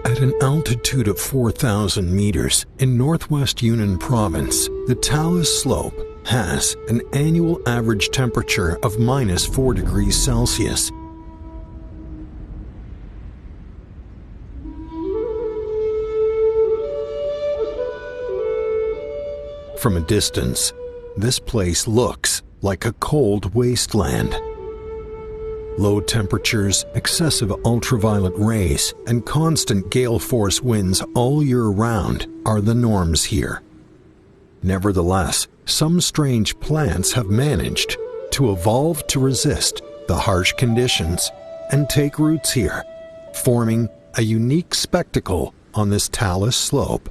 At an altitude of 4,000 meters in northwest Yunnan province, the Talus Slope has an annual average temperature of -4 degrees Celsius. From a distance, this place looks like a cold wasteland. Low temperatures, excessive ultraviolet rays, and constant gale force winds all year round are the norms here. Nevertheless, some strange plants have managed to evolve to resist the harsh conditions and take roots here, forming a unique spectacle on this Talus Slope.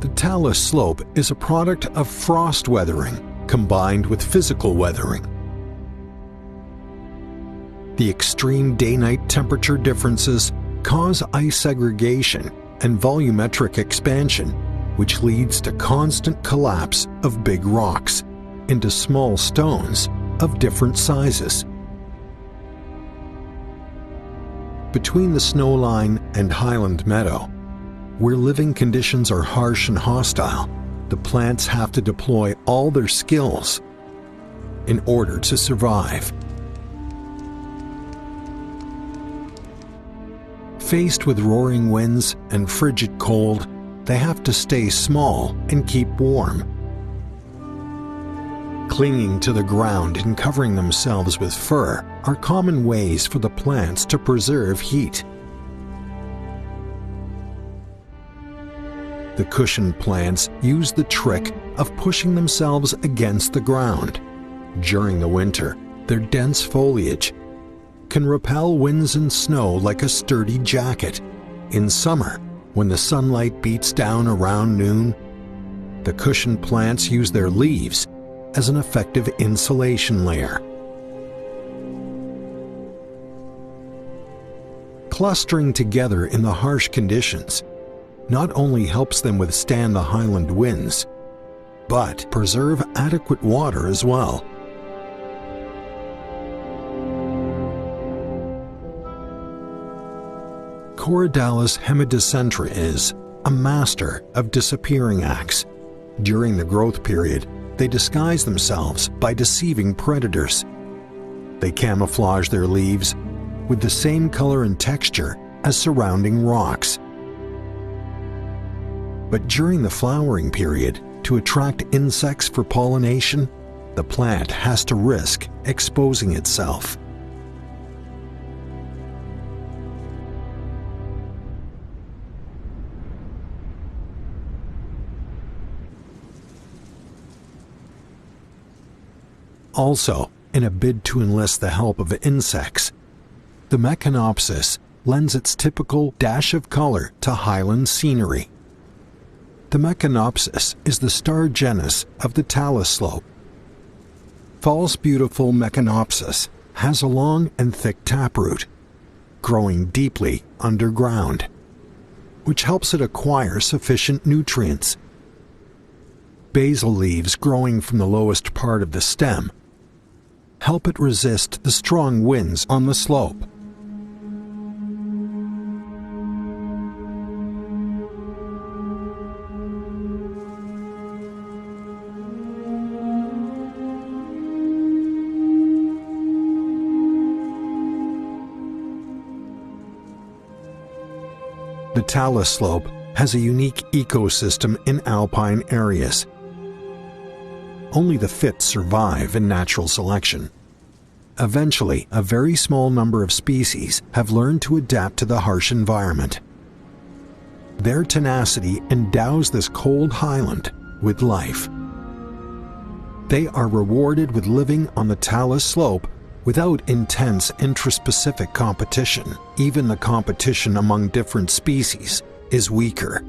The Talus Slope is a product of frost weathering combined with physical weathering. The extreme day-night temperature differences cause ice segregation and volumetric expansion, which leads to constant collapse of big rocks into small stones of different sizes. Between the snowline and highland meadow, where living conditions are harsh and hostile, the plants have to deploy all their skills in order to survive. Faced with roaring winds and frigid cold, they have to stay small and keep warm. Clinging to the ground and covering themselves with fur are common ways for the plants to preserve heat. The cushion plants use the trick of pushing themselves against the ground. During the winter, their dense foliage can repel winds and snow like a sturdy jacket. In summer, when the sunlight beats down around noon, the cushion plants use their leaves as an effective insulation layer. Clustering together in the harsh conditions not only helps them withstand the highland winds, but preserve adequate water as well. Corydalis hemidicentra is a master of disappearing acts. During the growth period, they disguise themselves by deceiving predators. They camouflage their leaves with the same color and texture as surrounding rocks. But during the flowering period, to attract insects for pollination, the plant has to risk exposing itself. Also, in a bid to enlist the help of insects, the Meconopsis lends its typical dash of color to highland scenery. The Meconopsis is the star genus of the Talus Slope. False beautiful Meconopsis has a long and thick taproot, growing deeply underground, which helps it acquire sufficient nutrients. Basal leaves growing from the lowest part of the stem help it resist the strong winds on the slope. The Talus Slope has a unique ecosystem in alpine areas. Only the fit survive in natural selection. Eventually, a very small number of species have learned to adapt to the harsh environment. Their tenacity endows this cold highland with life. They are rewarded with living on the Talus Slope without intense intraspecific competition. Even the competition among different species is weaker.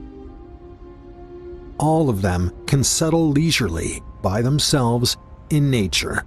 All of them can settle leisurely by themselves in nature.